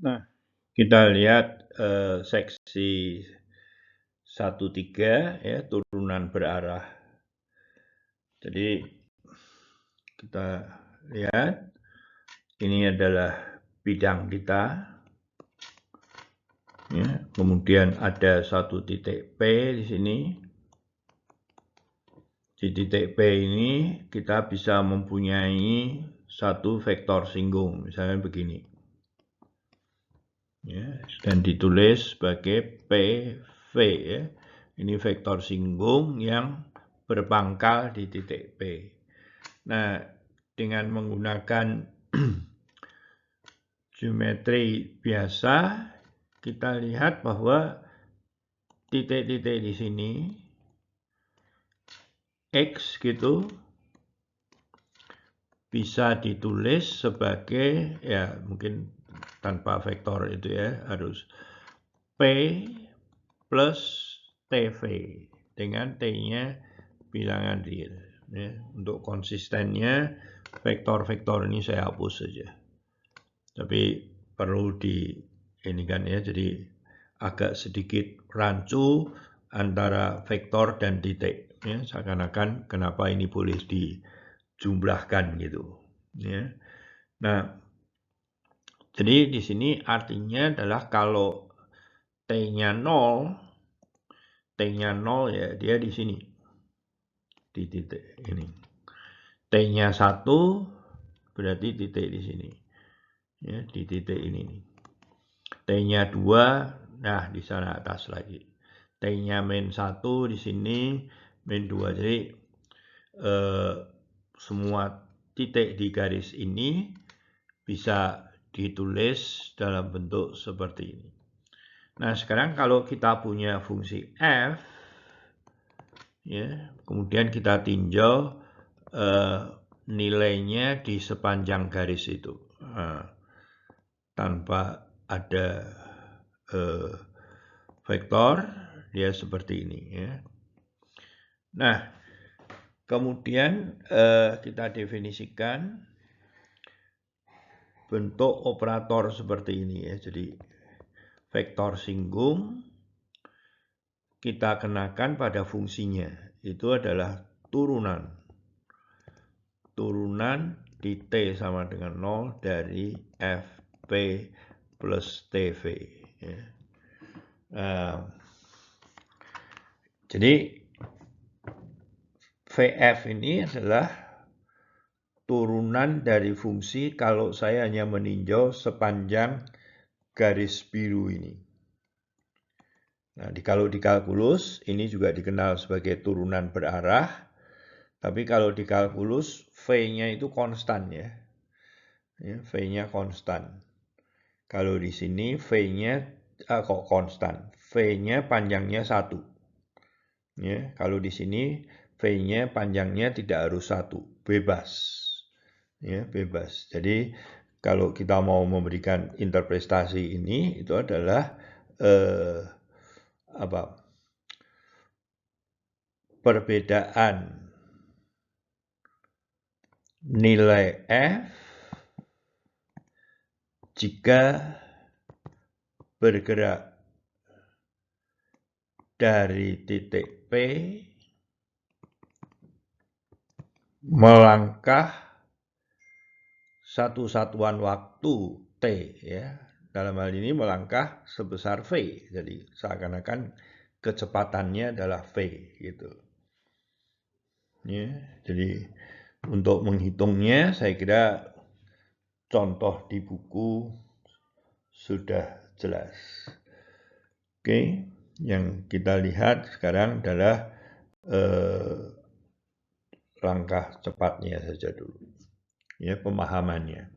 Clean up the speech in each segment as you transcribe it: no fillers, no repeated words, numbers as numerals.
Nah, kita lihat seksi 1-3 ya, turunan berarah. Jadi kita lihat ini adalah bidang kita. Ya, kemudian ada satu titik P di sini. Di titik P ini kita bisa mempunyai satu vektor singgung, misalnya begini. Ya, dan ditulis sebagai PV ya. Ini vektor singgung yang berpangkal di titik P. Nah, dengan menggunakan geometri biasa, kita lihat bahwa titik-titik di sini X gitu bisa ditulis sebagai, ya mungkin tanpa vektor itu ya, harus P plus TV dengan T-nya bilangan real. Ya, untuk konsistennya vektor-vektor ini saya hapus saja. Tapi perlu di ini kan ya, jadi agak sedikit rancu antara vektor dan titik. Ya, seakan-akan kenapa ini boleh dijumlahkan gitu. Ya. Nah, jadi di sini artinya adalah kalau T-nya 0, T-nya 0 ya dia di sini. Di titik ini. T-nya 1 berarti titik di sini. Ya, di titik ini nih. T-nya 2, nah di sana atas lagi. T-nya min 1 di sini, min 2. Jadi semua titik di garis ini bisa ditulis dalam bentuk seperti ini. Nah, sekarang kalau kita punya fungsi f, ya, kemudian kita tinjau nilainya di sepanjang garis itu. Nah, tanpa ada vektor, dia seperti ini. Ya. Nah, kemudian kita definisikan bentuk operator seperti ini ya. Jadi vektor singgung kita kenakan pada fungsinya. Itu adalah turunan. Turunan di T sama dengan 0 dari Fp plus TV. Ya. Jadi Vf ini adalah turunan dari fungsi kalau saya hanya meninjau sepanjang garis biru ini. Nah, kalau di kalkulus ini juga dikenal sebagai turunan berarah, tapi kalau di kalkulus V-nya itu konstan ya. V-nya konstan. Kalau di sini V-nya kok konstan. V-nya panjangnya 1. Ya, kalau di sini V-nya panjangnya tidak harus 1, bebas. Ya, bebas. Jadi kalau kita mau memberikan interpretasi ini itu adalah perbedaan nilai F jika bergerak dari titik P melangkah satu satuan waktu T ya. Dalam hal ini melangkah sebesar V. Jadi seakan-akan kecepatannya adalah V gitu. Ya, jadi untuk menghitungnya saya kira contoh di buku sudah jelas. Oke, yang kita lihat sekarang adalah langkah cepatnya saja dulu. Ya, pemahamannya.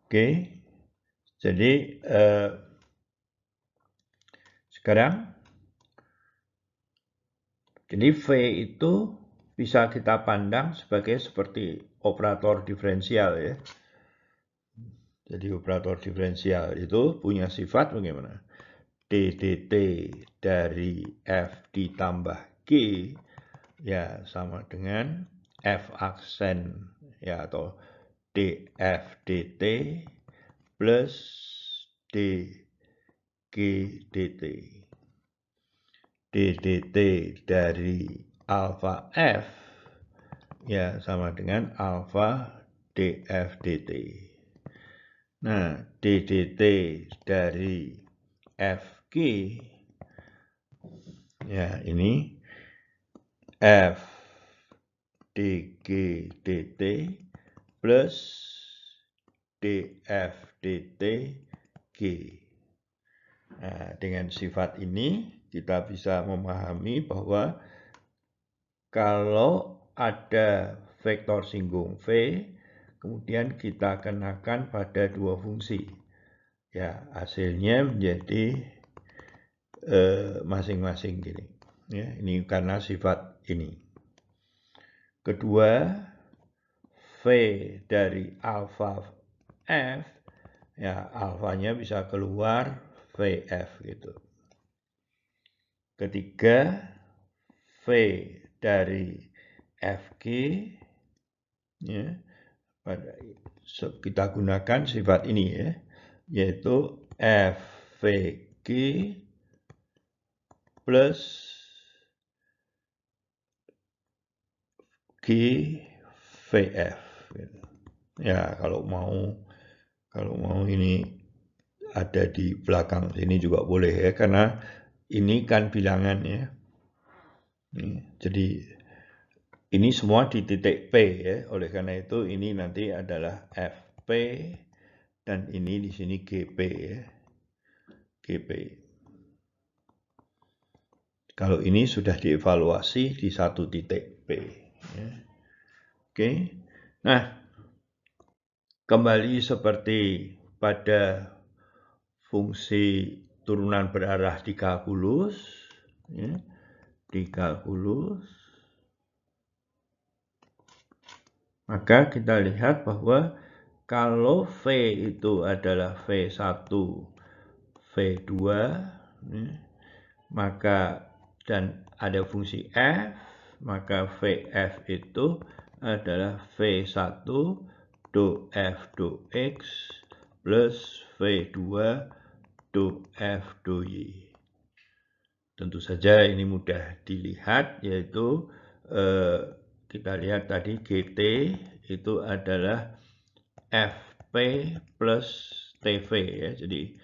Oke. Jadi sekarang jadi V itu bisa kita pandang sebagai seperti operator diferensial ya. Jadi operator diferensial itu punya sifat bagaimana? DDT dari F ditambah G ya sama dengan F aksen ya atau DF dt plus dg dt. ddt dari alfa f ya sama dengan alfa df dt. Nah, ddt dari fg ya ini f dg dt plus df dt g. Nah, dengan sifat ini kita bisa memahami bahwa kalau ada vektor singgung V, kemudian kita kenakan pada dua fungsi. Ya, hasilnya menjadi masing-masing gini. Ya, ini karena sifat ini. Kedua, V dari alfa F, ya alfanya bisa keluar VF gitu. Ketiga, V dari FG, ya, kita gunakan sifat ini ya, yaitu FVG plus GVF. Ya kalau mau ini ada di belakang sini juga boleh ya, karena ini kan bilangan ya. Jadi ini semua di titik P ya, oleh karena itu ini nanti adalah FP dan ini di sini GP ya. GP. Kalau ini sudah dievaluasi di satu titik P. Ya. Oke. Nah, kembali seperti pada fungsi turunan berarah di kalkulus, ya, di kalkulus, maka kita lihat bahwa kalau V itu adalah V1, V2, ya, maka dan ada fungsi F, maka VF itu adalah V1 do F do X plus V2 do F do Y. Tentu saja ini mudah dilihat, yaitu kita lihat tadi GT itu adalah FP plus TV ya. Jadi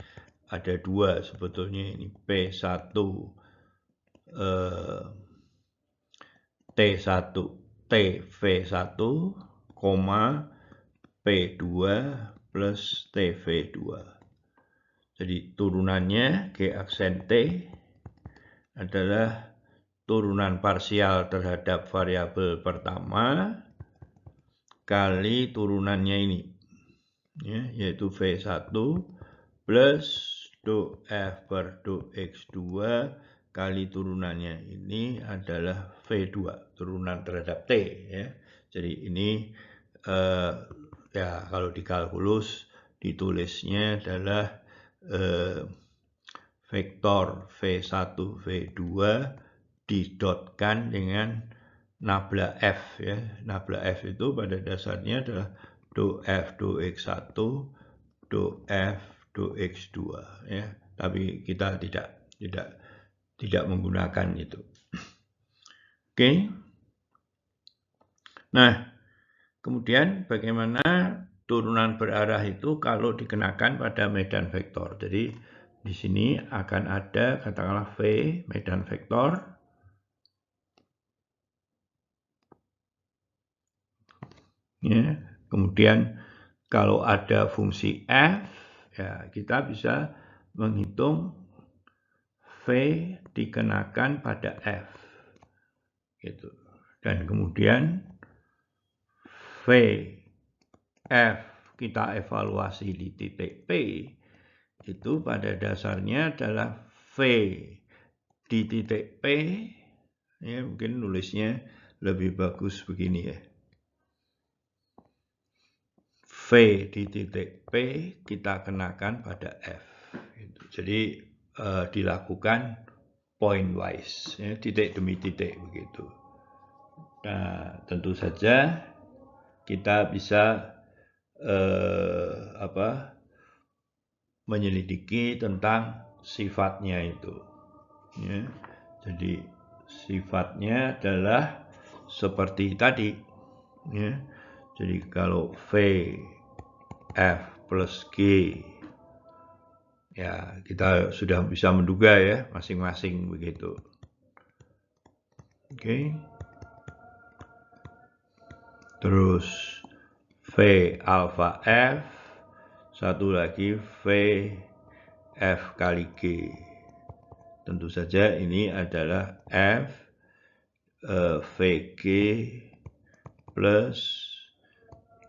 ada dua sebetulnya ini P1 T1 TV1, P2 plus TV2. Jadi turunannya G aksen T adalah turunan parsial terhadap variabel pertama kali turunannya ini, ya, yaitu V1 plus do F per do X2 kali turunannya ini adalah V2, turunan terhadap T. Ya. Jadi ini ya kalau di kalkulus ditulisnya adalah vektor V1, V2 didotkan dengan nabla F. Ya. Nabla F itu pada dasarnya adalah do F do X1, do F do X2. Ya. Tapi kita tidak menggunakan itu. Oke. Nah, kemudian bagaimana turunan berarah itu kalau dikenakan pada medan vektor. Jadi di sini akan ada katakanlah V medan vektor. Ya, kemudian kalau ada fungsi F, ya kita bisa menghitung V dikenakan pada F. Gitu. Dan kemudian V F kita evaluasi di titik P itu pada dasarnya adalah V di titik P, ya mungkin nulisnya lebih bagus begini ya. V di titik P kita kenakan pada F. Jadi dilakukan point wise, ya, titik demi titik begitu. Nah, tentu saja kita bisa menyelidiki tentang sifatnya itu. Ya. Jadi sifatnya adalah seperti tadi. Ya. Jadi kalau V, F plus G, ya kita sudah bisa menduga ya masing-masing begitu. Oke. Terus V alpha F, satu lagi V F kali G. Tentu saja ini adalah F VG plus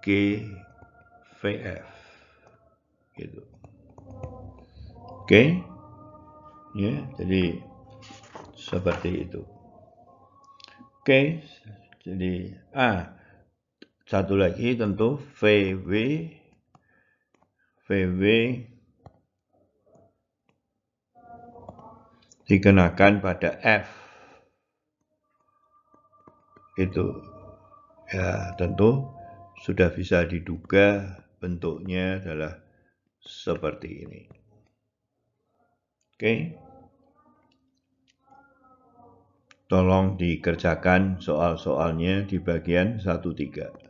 G VF gitu. Oke. Ya, jadi seperti itu. Oke. Jadi satu lagi tentu VW dikenakan pada F. Itu ya tentu sudah bisa diduga bentuknya adalah seperti ini. Oke. Tolong dikerjakan soal-soalnya di bagian 1-3.